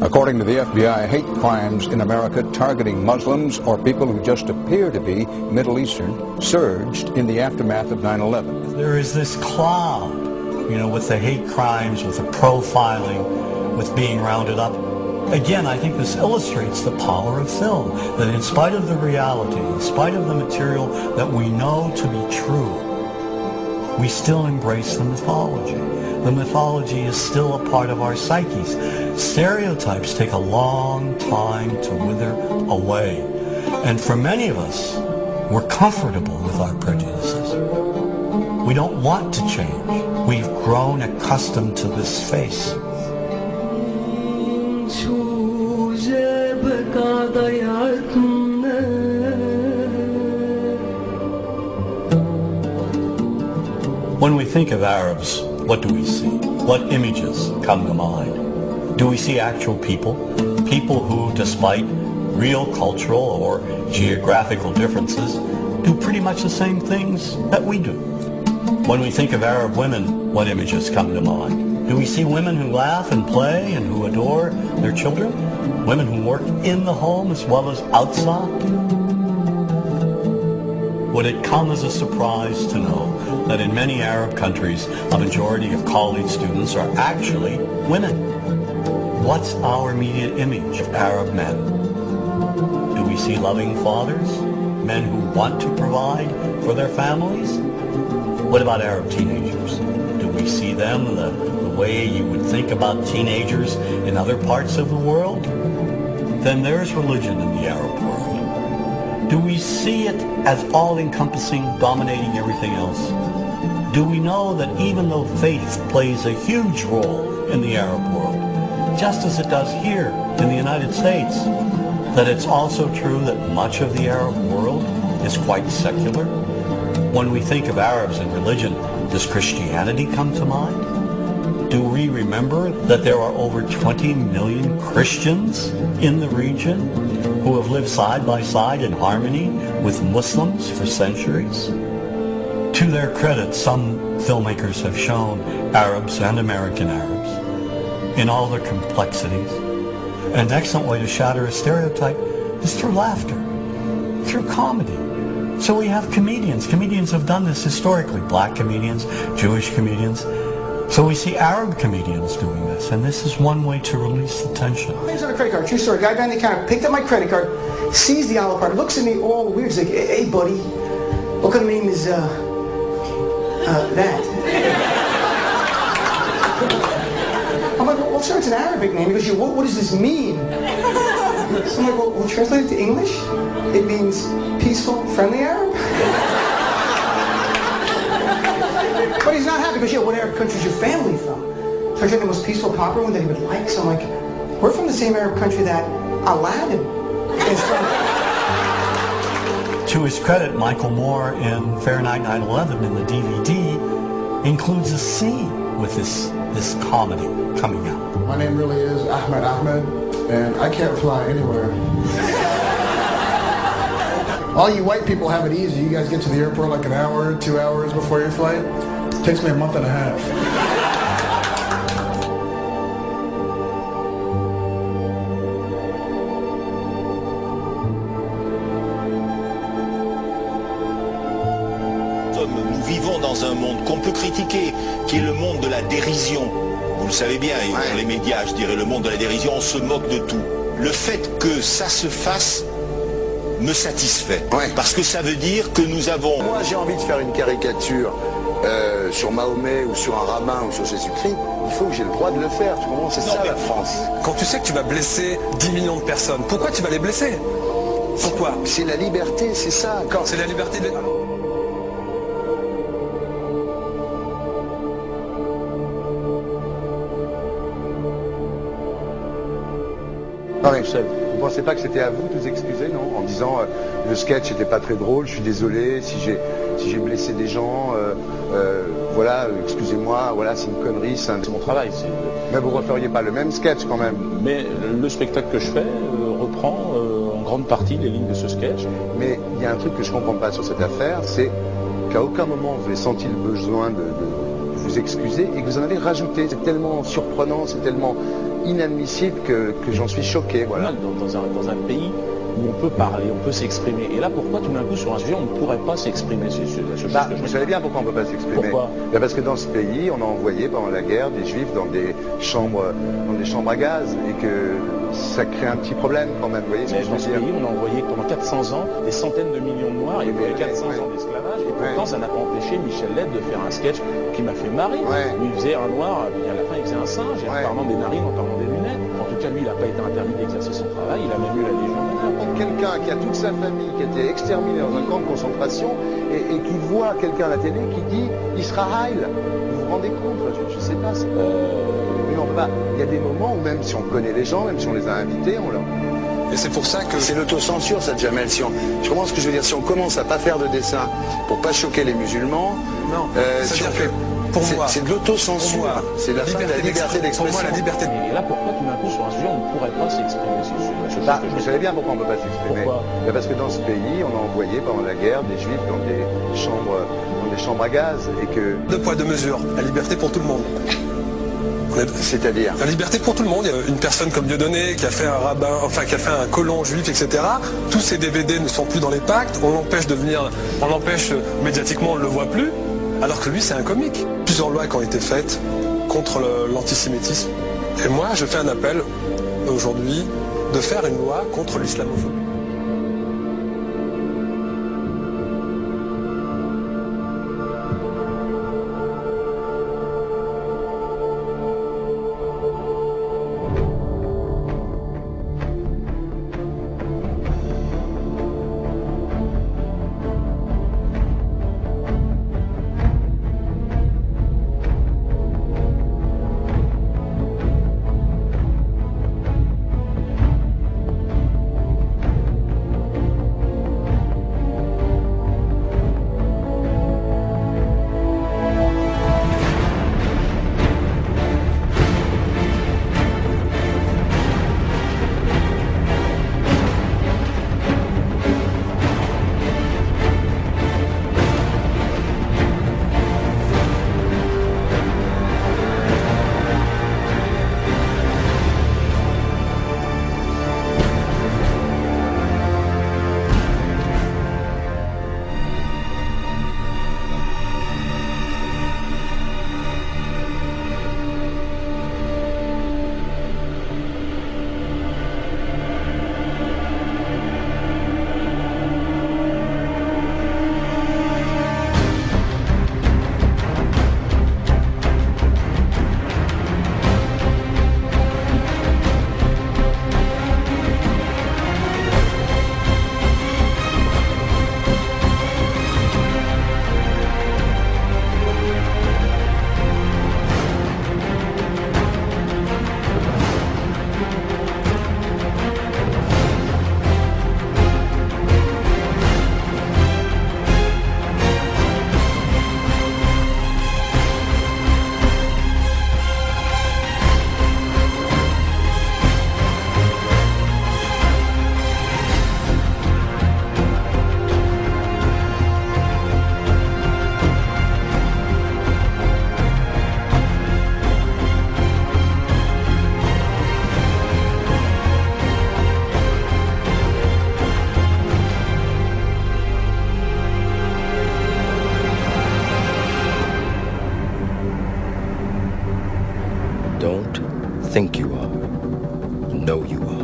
According to the FBI, hate crimes in America targeting Muslims or people who just appear to be Middle Eastern surged in the aftermath of 9/11. There is this cloud, with the hate crimes, with the profiling, with being rounded up. Again, I think this illustrates the power of film, that in spite of the reality, in spite of the material that we know to be true, we still embrace the mythology. The mythology is still a part of our psyches. Stereotypes take a long time to wither away. And for many of us, we're comfortable with our prejudices. We don't want to change. We've grown accustomed to this face. When we think of Arabs, what do we see? What images come to mind? Do we see actual people? People who, despite real cultural or geographical differences, do pretty much the same things that we do. When we think of Arab women, what images come to mind? Do we see women who laugh and play and who adore their children? Women who work in the home as well as outside? Would it come as a surprise to know that in many Arab countries, a majority of college students are actually women? What's our immediate image of Arab men? Do we see loving fathers? Men who want to provide for their families? What about Arab teenagers? Do we see them the way you would think about teenagers in other parts of the world? Then there's religion in the Arab world. Do we see it as all-encompassing, dominating everything else? Do we know that even though faith plays a huge role in the Arab world, just as it does here in the United States, that it's also true that much of the Arab world is quite secular? When we think of Arabs and religion, does Christianity come to mind? Do we remember that there are over 20 million Christians in the region who have lived side by side in harmony with Muslims for centuries? To their credit, some filmmakers have shown Arabs and American Arabs in all their complexities. An excellent way to shatter a stereotype is through laughter, through comedy. So we have comedians. Comedians have done this historically. Black comedians, Jewish comedians. So we see Arab comedians doing this, and this is one way to release the tension. Name's on a credit card, true story. Guy behind the counter picked up my credit card, sees the Olive card, looks at me all weird. He's like, hey buddy, what kind of name is that? I'm like, well sir, it's an Arabic name. He goes, what does this mean? So I'm like, well translate it to English. It means peaceful, friendly Arab. But he's not happy because, what Arab country is your family from? So I tried the most peaceful, popular one that he would like. So I'm like, we're from the same Arab country that Aladdin is from. To his credit, Michael Moore in Fahrenheit 9/11 in the DVD includes a scene with this comedy coming out. My name really is Ahmed, and I can't fly anywhere. All you white people have it easy. You guys get to the airport like an hour, 2 hours before your flight. It takes me a month and a half. Nous vivons dans un monde qu'on peut critiquer, qui est le monde de la dérision. Vous le savez bien, dans les médias, je dirais le monde de la dérision, on se moque de tout. Le fait que ça se fasse me satisfait, parce que ça veut dire que nous avons... Moi j'ai envie de faire une caricature sur Mahomet ou sur un rabbin ou sur Jésus-Christ, il faut que j'ai le droit de le faire, tu comprends? C'est ça la France. Quand tu sais que tu vas blesser 10 millions de personnes, pourquoi tu vas les blesser? Pourquoi? C'est la liberté, c'est ça. C'est la liberté de... Vous ne pensez pas que c'était à vous de vous excuser, non? En disant le sketch n'était pas très drôle, je suis désolé si j'ai blessé des gens, voilà, excusez-moi, voilà, c'est une connerie, c'est mon travail. Mais vous ne referiez pas le même sketch quand même? Mais le spectacle que je fais reprend en grande partie les lignes de ce sketch. Mais il y a un truc que je ne comprends pas sur cette affaire, c'est qu'à aucun moment vous avez senti le besoin de vous excuser et que vous en avez rajouté. C'est tellement surprenant, c'est tellement... inadmissible que j'en suis choqué. Voilà. Dans un pays où on peut parler, on peut s'exprimer. Et là, pourquoi tout d'un coup, sur un sujet, on ne pourrait pas s'exprimer? Vous savez bien pourquoi on ne peut pas s'exprimer. Pourquoi? Parce que dans ce pays, on a envoyé pendant la guerre des juifs dans des chambres à gaz et que ça crée un petit problème quand même. Vous voyez ce que je veux dire? Dans ce pays, on a envoyé pendant 400 ans des centaines de millions de Noirs, il y a eu 400 ans d'esclavage, et pourtant ça n'a pas empêché Michel Lève de faire un sketch qui m'a fait marrer, où il faisait un Noir, et à la fin il faisait un singe, en parlant des narines, en parlant des lunettes. En tout cas, lui, il n'a pas été interdit d'exercer son travail, il a même eu la Légion d'honneur. Quelqu'un qui a toute sa famille qui a été exterminée dans un camp de concentration et qui voit quelqu'un à la télé qui dit Israël, vous vous rendez compte? Je ne sais pas. Il y a des moments où même si on connaît les gens, même si on les a invités, on leur... Et c'est pour ça que... C'est l'autocensure, ça, Jamel. Je comprends ce que je veux dire. Si on commence à pas faire de dessin pour pas choquer les musulmans, non, si on fait... Pour moi, c'est de l'autocensure. C'est la liberté d'expression. Pour moi, la liberté. Et là, pourquoi tout d'un coup, sur un sujet, on ne pourrait pas s'exprimer? Vous savez bien pourquoi on ne peut pas s'exprimer. Pourquoi? Parce que dans ce pays, on a envoyé pendant la guerre des juifs dans des chambres à gaz et que... Deux poids, deux mesures. La liberté pour tout le monde. C'est-à-dire la liberté pour tout le monde. Il y a une personne comme Dieudonné qui a fait un rabbin, enfin qui a fait un colon juif, etc. Tous ces DVD ne sont plus dans les pactes. On l'empêche de venir, on l'empêche médiatiquement, on ne le voit plus. Alors que lui, c'est un comique. Plusieurs lois qui ont été faites contre l'antisémitisme. Et moi, je fais un appel aujourd'hui de faire une loi contre l'islamophobie. Don't think you are. Know you are.